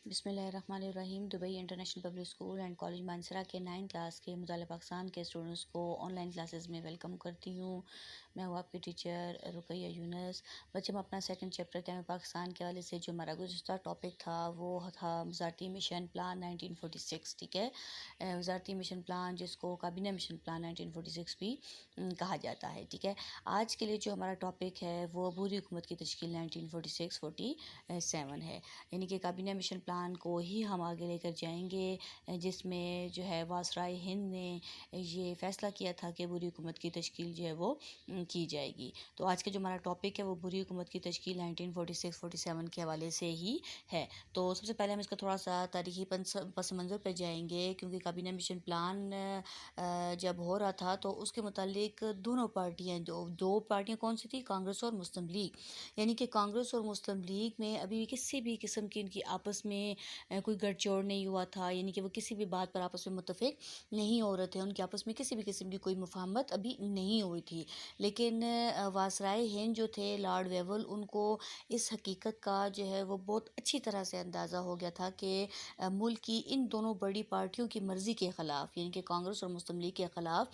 بسم اللہ الرحمن الرحیم۔ Dubai international public school and college Mansehra کے 9 کلاس کے مطالعہ پاکستان کے اسٹوڈنٹس کو آن لائن کلاسز میں ویلکم کرتی ہوں۔ میں ہوں آپ کی ٹیچر رقیہ یونس۔ بچے ہم اپنا سیکنڈ چیپٹر قیام پاکستان کے حوالے سے جو ہمارا گزشتہ ٹاپک تھا وہ تھا وزارتی مشن پلان 1946، ٹھیک ہے، وزارتی مشن پلان جس کو کابینہ مشن پلان 1946 بھی کہا جاتا ہے، ٹھیک ہے۔ آج کے لیے جو ہمارا ٹاپک ہے وہ عبوری حکومت کی تشکیل 1946-47 ہے، یعنی کہ کابینہ مشن پلان کو ہی ہم آگے لے کر جائیں گے، جس میں جو ہے وائسرائے ہند نے یہ فیصلہ کیا تھا کہ عبوری حکومت کی تشکیل جو ہے وہ کی جائے گی۔ تو آج کا جو ہمارا ٹاپک ہے وہ عبوری حکومت کی تشکیل 1946-47 کے حوالے سے ہی ہے۔ تو سب سے پہلے ہم اس کا تھوڑا سا تاریخی پس منظر پہ جائیں گے، کیونکہ کابینہ مشن پلان جب ہو رہا تھا تو اس کے متعلق دونوں پارٹیاں، دو پارٹیاں کون سی تھی، کانگریس اور مسلم لیگ، یعنی کہ کانگریس اور مسلم لیگ میں ابھی کسی بھی قسم کی ان کی آپس میں کوئی گٹھ جوڑ نہیں ہوا تھا، یعنی کہ وہ کسی بھی بات پر آپس میں متفق نہیں ہو رہے تھے، ان کے آپس میں کسی بھی قسم کی کوئی مفاہمت ابھی نہیں ہوئی تھی۔ لیکن وائسرائے ہند جو تھے لارڈ ویول، ان کو اس حقیقت کا جو ہے وہ بہت اچھی طرح سے اندازہ ہو گیا تھا کہ ملک کی ان دونوں بڑی پارٹیوں کی مرضی کے خلاف، یعنی کہ کانگریس اور مسلم لیگ کے خلاف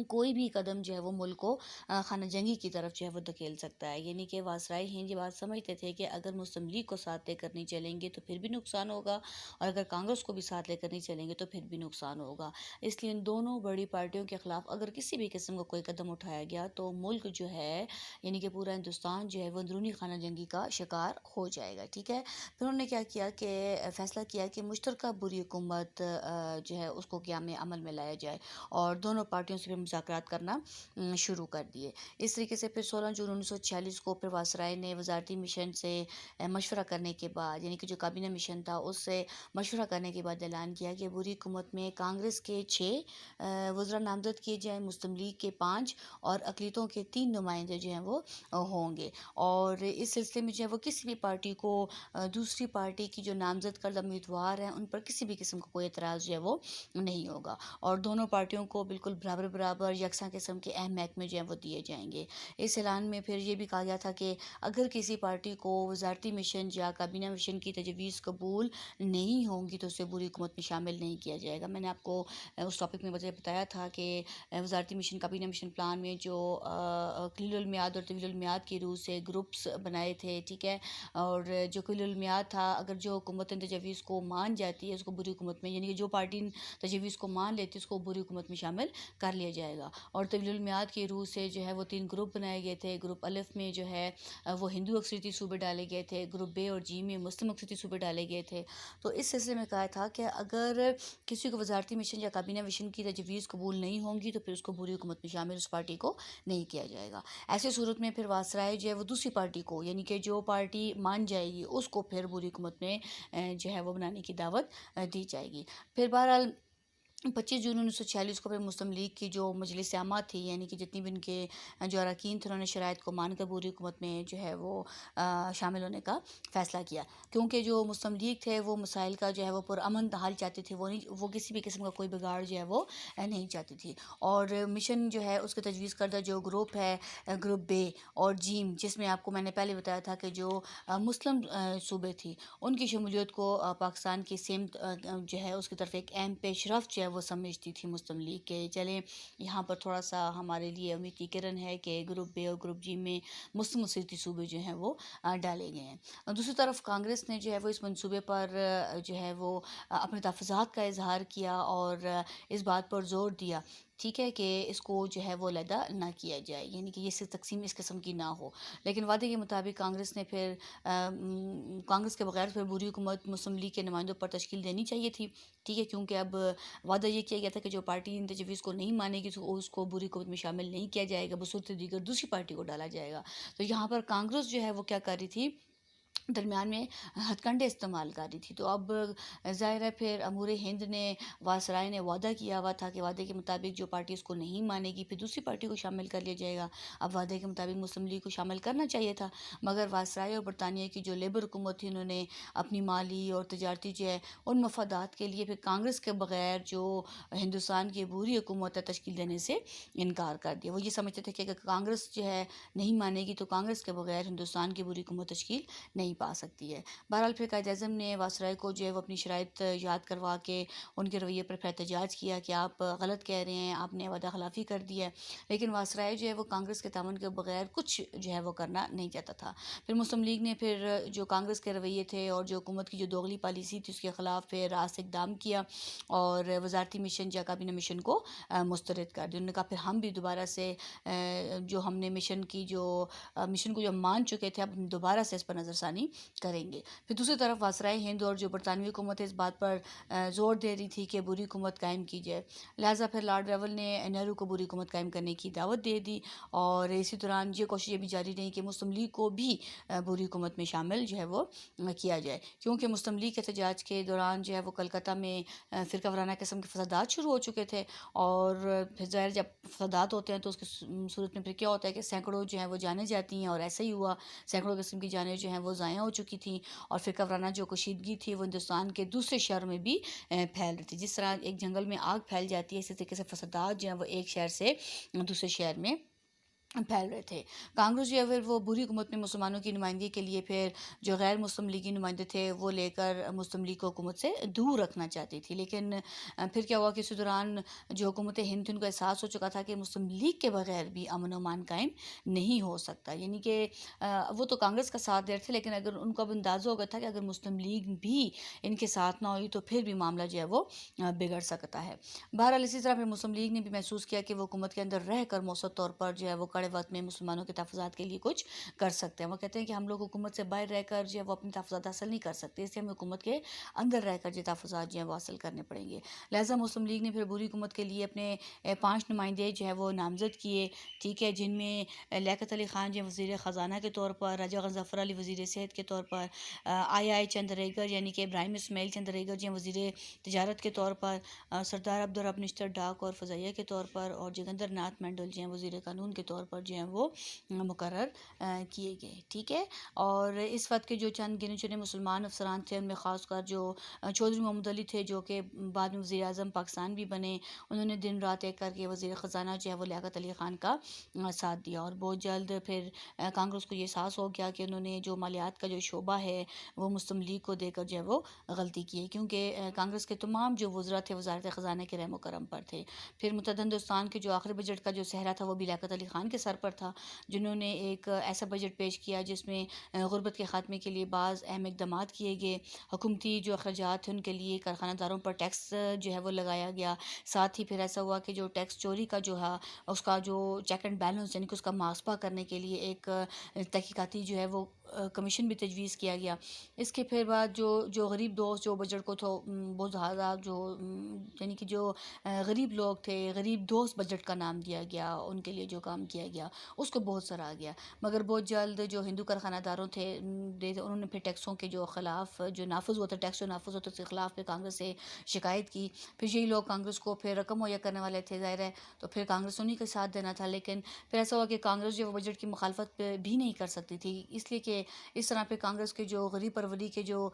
کوئی بھی قدم جو ہے وہ ملک کو خانہ جنگی کی طرف جو ہے وہ دھکیل سکتا ہے، یعنی کہ وائسرائے ہند یہ بات سمجھتے تھے کہ اگر مسلم لیگ کو ساتھ لے کر نہیں چلیں گے تو پھر بھی نقصان ہوگا، اور اگر کانگریس کو بھی ساتھ لے کر نہیں چلیں گے تو پھر بھی نقصان ہوگا۔ اس لیے ان دونوں بڑی پارٹیوں کے خلاف اگر کسی بھی قسم کا کوئی قدم اٹھایا گیا تو ملک جو ہے، یعنی کہ پورا ہندوستان جو ہے وہ اندرونی خانہ جنگی کا شکار ہو جائے گا، ٹھیک ہے۔ پھر انہوں نے کیا کیا کہ فیصلہ کیا کہ مشترکہ عبوری حکومت جو ہے اس کو قیام عمل میں لایا جائے، اور دونوں پارٹیوں سے مذاکرات کرنا شروع کر دیے۔ اس طریقے سے پھر 16 جون 1946 کو پھر وائسرائے نے وزارتی مشن سے مشورہ کرنے کے بعد، یعنی کہ جو کابینہ مشن تھا اس سے مشورہ کرنے کے بعد اعلان کیا کہ عبوری حکومت میں کانگریس کے 6 وزراء نامزد کیے جائیں، مسلم لیگ کے 5 اور اقلیتوں کے 3 نمائندے جو ہیں وہ ہوں گے، اور اس سلسلے میں جو ہے وہ کسی بھی پارٹی کو دوسری پارٹی کی جو نامزد کردہ امیدوار ہیں ان پر کسی بھی قسم کا کوئی اعتراض جو ہے وہ نہیں ہوگا، اور دونوں پارٹیوں کو بالکل برابر یکساں قسم کے اہم محکمے جو ہیں وہ دیے جائیں گے۔ اس اعلان میں پھر یہ بھی کہا گیا تھا کہ اگر کسی پارٹی کو وزارتی مشن یا کابینہ مشن کی تجویز قبول نہیں ہوں گی تو اسے عبوری حکومت میں شامل نہیں کیا جائے گا۔ میں نے آپ کو اس ٹاپک میں بتایا تھا کہ وزارتی مشن کابینہ مشن پلان میں جو قلیل المیعاد اور طویل المیعاد کی روح سے گروپس بنائے تھے، ٹھیک ہے، اور جو قلیل المیعاد تھا، اگر جو حکومت تجویز کو مان جاتی ہے اس کو عبوری حکومت میں، یعنی کہ جو پارٹی تجویز کو مان لیتی ہے اس کو عبوری حکومت میں شامل کر لیا جائے گا، اور طویل المیعاد کی روح سے جو ہے وہ 3 گروپ بنائے گئے تھے۔ گروپ الف میں جو ہے وہ ہندو اکثریتی صوبے ڈالے گئے تھے، گروپ بے اور جی میں مسلم اکثریتی صوبے ڈالے گئے تھے۔ تو اس سلسلے میں کہا تھا کہ اگر کسی کو وزارتی مشن یا کابینہ مشن کی تجویز قبول نہیں ہوں گی تو پھر اس کو عبوری حکومت میں شامل اس پارٹی کو نہیں کیا جائے گا۔ ایسی صورت میں پھر وائسرائے جو ہے وہ دوسری پارٹی کو، یعنی کہ جو پارٹی مان جائے گی اس کو پھر عبوری حکومت میں جو ہے وہ بنانے کی دعوت دی جائے گی۔ پھر بہرحال 25 جون 1946 کو پھر مسلم لیگ کی جو مجلس عامہ تھی، یعنی کہ جتنی بھی ان کے جو اراکین تھے، انہوں نے شرائط کو مان کر عبوری حکومت میں جو ہے وہ شامل ہونے کا فیصلہ کیا، کیونکہ جو مسلم لیگ تھے وہ مسائل کا جو ہے وہ پرامن حل چاہتے تھے، وہ کسی بھی قسم کا کوئی بگاڑ جو ہے وہ نہیں چاہتی تھی، اور مشن جو ہے اس کے تجویز کردہ جو گروپ ہے، گروپ بے اور جیم، جس میں آپ کو میں نے پہلے بتایا تھا کہ جو مسلم صوبے تھی ان کی شمولیت کو پاکستان کی سمت جو ہے اس کی طرف ایک اہم پیش رفت جو ہے وہ سمجھتی تھی مسلم لیگ کے۔ چلیں یہاں پر تھوڑا سا ہمارے لیے امید کی کرن ہے کہ گروپ بے اور گروپ جی میں مسلم اکثریتی صوبے جو ہیں وہ ڈالے گئے ہیں۔ دوسری طرف کانگریس نے جو ہے وہ اس منصوبے پر جو ہے وہ اپنے تحفظات کا اظہار کیا اور اس بات پر زور دیا، ٹھیک ہے، کہ اس کو جو ہے وہ علیحدہ نہ کیا جائے، یعنی کہ یہ تقسیم اس قسم کی نہ ہو۔ لیکن وعدے کے مطابق کانگریس کے بغیر پھر عبوری حکومت مسلم لیگ کے نمائندوں پر تشکیل دینی چاہیے تھی، ٹھیک ہے، کیونکہ اب وعدہ یہ کیا گیا تھا کہ جو پارٹی ان تجویز کو نہیں مانے گی تو اس کو عبوری حکومت میں شامل نہیں کیا جائے گا، بصورت دیگر دوسری پارٹی کو ڈالا جائے گا۔ تو یہاں پر کانگریس جو ہے وہ کیا کر رہی تھی، درمیان میں ہتھ کنڈے استعمال کر رہی تھی۔ تو اب ظاہر ہے پھر امور ہند نے، وائسرائے نے وعدہ کیا ہوا تھا کہ وعدے کے مطابق جو پارٹی اس کو نہیں مانے گی پھر دوسری پارٹی کو شامل کر لیا جائے گا۔ اب وعدے کے مطابق مسلم لیگ کو شامل کرنا چاہیے تھا، مگر وائسرائے اور برطانیہ کی جو لیبر حکومت تھی انہوں نے اپنی مالی اور تجارتی جو ہے ان مفادات کے لیے پھر کانگریس کے بغیر جو ہندوستان کی عبوری حکومت ہے تشکیل دینے سے انکار کر دیا۔ وہ یہ سمجھتے تھے کہ اگر کانگریس جو ہے نہیں مانے گی تو کانگریس کے بغیر ہندوستان کی عبوری حکومت تشکیل نہیں نہیں پا سکتی ہے۔ بہرحال پھر قائد اعظم نے وائسرائے کو جو ہے وہ اپنی شرائط یاد کروا کے ان کے رویے پر پھر احتجاج کیا کہ آپ غلط کہہ رہے ہیں، آپ نے وعدہ خلافی کر دی ہے، لیکن وائسرائے جو ہے وہ کانگریس کے تعاون کے بغیر کچھ جو ہے وہ کرنا نہیں چاہتا تھا۔ پھر مسلم لیگ نے پھر جو کانگریس کے رویے تھے اور جو حکومت کی جو دوغلی پالیسی تھی اس کے خلاف پھر راست اقدام کیا اور وزارتی مشن یا کابینہ مشن کو مسترد کر دیا۔ انہوں نے کہا پھر ہم بھی دوبارہ سے جو ہم نے مشن کو جو مان چکے تھے، اب ہم دوبارہ سے اس پر نظر ثانی کریں گے۔ پھر دوسری طرف وائسرائے ہند اور جو برطانوی حکومت ہے اس بات پر زور دے رہی تھی کہ بری حکومت قائم کی جائے، لہٰذا پھر لارڈ ریول نے نہرو کو بری حکومت قائم کرنے کی دعوت دے دی اور اسی دوران یہ کوششیں بھی جاری رہیں کہ مسلم لیگ کو بھی بری حکومت میں شامل جو ہے وہ کیا جائے، کیونکہ مسلم لیگ کے احتجاج کے دوران جو ہے وہ کلکتہ میں فرقہ وارانہ قسم کے فسادات شروع ہو چکے تھے، اور پھر ظاہر جب فسادات ہوتے ہیں تو اس کی صورت میں پھر کیا ہوتا ہے کہ سینکڑوں جو ہیں وہ جانیں جاتی ہیں، اور ایسا ہی ہوا، سینکڑوں قسم کی جانیں جو ہیں وہ ضائع ہو چکی تھیں، اور فرقہ وارانہ جو کشیدگی تھی وہ ہندوستان کے دوسرے شہروں میں بھی پھیل رہی تھی۔ جس طرح ایک جنگل میں آگ پھیل جاتی ہے، اسی طریقے سے فسادات جو ہیں وہ ایک شہر سے دوسرے شہر میں پھیل رہے تھے۔ کانگریس جو ہے پھر وہ بری حکومت میں مسلمانوں کی نمائندگی کے لیے پھر جو غیر مسلم لیگی نمائندے تھے وہ لے کر مسلم لیگ کو حکومت سے دور رکھنا چاہتی تھی، لیکن پھر کیا ہوا کہ اسی دوران جو حکومت ہند تھی ان کو احساس ہو چکا تھا کہ مسلم لیگ کے بغیر بھی امن و امان قائم نہیں ہو سکتا، یعنی کہ وہ تو کانگریس کا ساتھ دے رہے تھے، لیکن اگر ان کو اب اندازہ ہو گیا تھا کہ اگر مسلم لیگ بھی ان کے ساتھ نہ ہوئی تو پھر بھی معاملہ جو ہے وہ بگڑ سکتا ہے۔ بہرحال اسی طرح پھر مسلم لیگ نے بھی محسوس کیا کہ وہ حکومت کے اندر رہ کر مؤثر طور پر جو ہے وہ کڑے وقت میں مسلمانوں کے تحفظات کے لیے کچھ کر سکتے ہیں۔ وہ کہتے ہیں کہ ہم لوگ حکومت سے باہر رہ کر جو ہے وہ اپنے تحفظات حاصل نہیں کر سکتے، اس لیے ہمیں حکومت کے اندر رہ کر جو تحفظات جو ہیں وہ حاصل کرنے پڑیں گے۔ لہٰذا مسلم لیگ نے پھر بری حکومت کے لیے اپنے 5 نمائندے جو ہے وہ نامزد کیے، ٹھیک ہے، جن میں لیاقت علی خان جو وزیر خزانہ کے طور پر، راجہ غضنفر علی وزیر صحت کے طور پر، آئی چندریگر یعنی کہ ابراہیم اسماعیل چندریگر جو ہیں وزیر تجارت کے طور پر، سردار عبدالرب نشتر ڈاک اور فضائیہ کے طور پر، اور جگندر ناتھ منڈل جو ہیں وزیر قانون کے طور پر جو ہیں وہ مقرر کیے گئے، ٹھیک ہے۔ اور اس وقت کے جو چند گنے چنے مسلمان افسران تھے ان میں خاص کر جو چودھری محمد علی تھے جو کہ بعد میں وزیر اعظم پاکستان بھی بنے، انہوں نے دن رات ایک کر کے وزیر خزانہ جو ہے وہ لیاقت علی خان کا ساتھ دیا، اور بہت جلد پھر کانگریس کو یہ احساس ہو گیا کہ انہوں نے جو مالیات کا جو شعبہ ہے وہ مسلم لیگ کو دے کر جو ہے وہ غلطی کی ہے، کیونکہ کانگریس کے تمام جو وزراء تھے وزارت خزانہ کے رحم و کرم پر تھے۔ پھر متحدہ ہندوستان کے جو آخری بجٹ کا جو صحرا تھا وہ بھی لیاقت علی خان کے سر پر تھا، جنہوں نے ایک ایسا بجٹ پیش کیا جس میں غربت کے خاتمے کے لیے بعض اہم اقدامات کیے گئے، حکومتی جو اخراجات ہیں ان کے لیے کارخانہ داروں پر ٹیکس جو ہے وہ لگایا گیا، ساتھ ہی پھر ایسا ہوا کہ جو ٹیکس چوری کا جو ہے اس کا جو چیک اینڈ بیلنس یعنی کہ اس کا محاسبہ کرنے کے لیے ایک تحقیقاتی جو ہے وہ کمیشن بھی تجویز کیا گیا۔ اس کے پھر بعد جو غریب دوست جو بجٹ کو تو بہت زیادہ جو یعنی کہ جو غریب لوگ تھے، غریب دوست بجٹ کا نام دیا گیا، ان کے لیے جو کام کیا گیا اس کو بہت سراہا گیا، مگر بہت جلد جو ہندو کارخانہ داروں تھے انہوں نے پھر ٹیکسوں کے جو خلاف جو نافذ ہوتا ٹیکس جو نافذ ہوتا اس کے خلاف پھر کانگریس سے شکایت کی۔ پھر یہی لوگ کانگریس کو پھر رقم مہیا کرنے والے تھے، ظاہر ہے تو پھر کانگریس انہیں کا ساتھ دینا تھا، لیکن پھر ایسا ہوا کہ کانگریس جو بجٹ کی مخالفت بھی نہیں کر سکتی تھی، اس لیے کہ اس طرح پہ کانگریس کے جو غریب پروری کے جو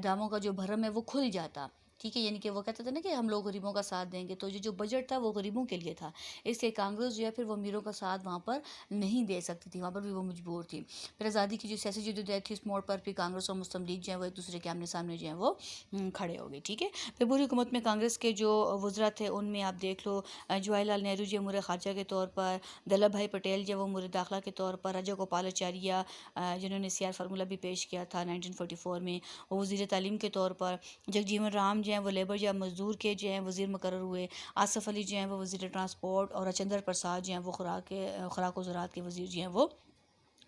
داموں کا جو بھرم ہے وہ کھل جاتا، ٹھیک ہے، یعنی کہ وہ کہتے تھے نا کہ ہم لوگ غریبوں کا ساتھ دیں گے، تو یہ جو بجٹ تھا وہ غریبوں کے لیے تھا، اس لیے کانگریس جو ہے پھر وہ امیروں کا ساتھ وہاں پر نہیں دے سکتی تھی، وہاں پر بھی وہ مجبور تھی۔ پھر آزادی کی جو سیاسی جدوجہد تھی اس موڑ پر بھی کانگریس اور مسلم لیگ جو ہے وہ ایک دوسرے کے آمنے سامنے جو ہے وہ کھڑے ہو گئے، ٹھیک ہے۔ پھر بری حکومت میں کانگریس کے جو وزراء تھے ان میں آپ دیکھ لو جواہر لال نہرو جو امور خارجہ کے طور پر، دلبھ بھائی پٹیل جو وہ امور داخلہ کے طور پر، راجہ گوپال اچاریہ جنہوں نے سی آر فارمولہ بھی پیش کیا تھا 1944 میں، وہ وزیر تعلیم کے طور پر، جگجیون رام جو ہیں وہ لیبر یا مزدور کے جو ہیں وزیر مقرر ہوئے، آصف علی جو ہیں وہ وزیر ٹرانسپورٹ، اور راجندر پرساد جو ہیں وہ خوراک و زراعت کے وزیر جو ہیں وہ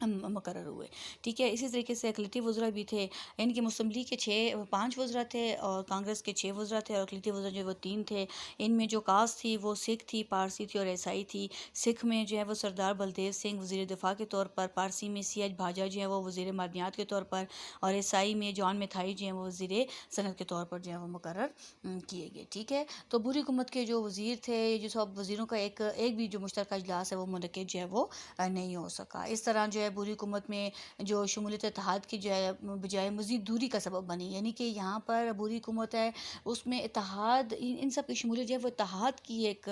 مقرر ہوئے، ٹھیک ہے۔ اسی طریقے سے اقلیتی وزراء بھی تھے، یعنی کہ مسلم لیگ کے 5 وزراء تھے اور کانگریس کے 6 وزراء تھے، اور اقلیتی وزراء جو وہ 3 تھے۔ ان میں جو کاسٹ تھی وہ سکھ تھی، پارسی تھی اور عیسائی تھی۔ سکھ میں جو ہے وہ سردار بلدیو سنگھ وزیر دفاع کے طور پر، پارسی میں سی ایچ بھاجا جو ہیں وہ وزیر معدنیات کے طور پر، اور عیسائی میں جان میتھائی جو ہیں وہ وزیر صنعت کے طور پر جو ہے وہ مقرر کیے گئے، ٹھیک ہے۔ تو بری حکومت کے جو وزیر تھے، جو سب وزیروں کا ایک بھی جو مشترکہ اجلاس ہے وہ منعقد جو ہے وہ نہیں ہو سکا۔ اس طرح جو ہے ہے بری حکومت میں جو شمولیت اتحاد کی جو ہے بجائے مزید دوری کا سبب بنی، یعنی کہ یہاں پر بری حکومت ہے اس میں اتحاد، ان سب کی شمولیت جو ہے وہ اتحاد کی ایک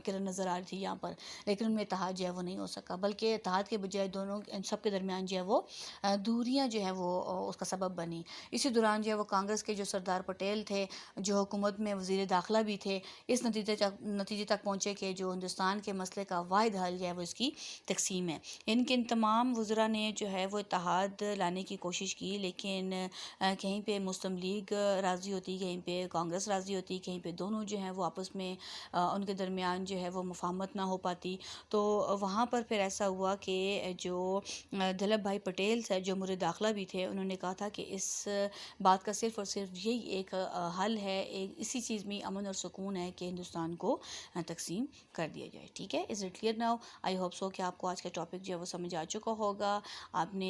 کرن نظر آ رہی تھی یہاں پر، لیکن ان میں اتحاد جو ہے وہ نہیں ہو سکا، بلکہ اتحاد کے بجائے دونوں ان سب کے درمیان جو ہے وہ دوریاں جو ہیں وہ اس کا سبب بنی۔ اسی دوران جو ہے وہ کانگریس کے جو سردار پٹیل تھے جو حکومت میں وزیر داخلہ بھی تھے، اس نتیجے تک پہنچے کہ جو ہندوستان کے مسئلے کا واحد حل جو ہے وہ اس کی تقسیم ہے۔ ان تمام وزراء نے جو ہے وہ اتحاد لانے کی کوشش کی، لیکن کہیں پہ مسلم لیگ راضی ہوتی، کہیں پہ کانگریس راضی ہوتی، کہیں پہ دونوں جو ہیں وہ آپس میں ان کے درمیان جو ہے وہ مفاہمت نہ ہو پاتی۔ تو وہاں پر پھر ایسا ہوا کہ جو دلپ بھائی پٹیل تھے جو امور داخلہ بھی تھے، انہوں نے کہا تھا کہ اس بات کا صرف اور صرف یہی ایک حل ہے، اسی چیز میں امن اور سکون ہے کہ ہندوستان کو تقسیم کر دیا جائے۔ ٹھیک ہے، is it clear now? I hope so کہ آپ کو آج کا ٹاپک جو ہے وہ سمجھ آ چکا ہوگا۔ آپ نے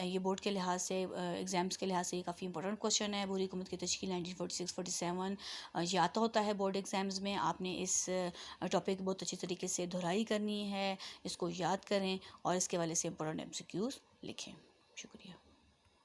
یہ بورڈ کے لحاظ سے، ایگزامس کے لحاظ سے یہ کافی امپورٹنٹ کوشچن ہے، بری حکومت کی تشکیل 1946-47 یہ آتا ہوتا ہے بورڈ ایگزامز میں۔ آپ نے اس ٹاپک بہت اچھی طریقے سے دہرائی کرنی ہے، اس کو یاد کریں اور اس کے والے سے امپورٹنٹ MCQs لکھیں۔ شکریہ۔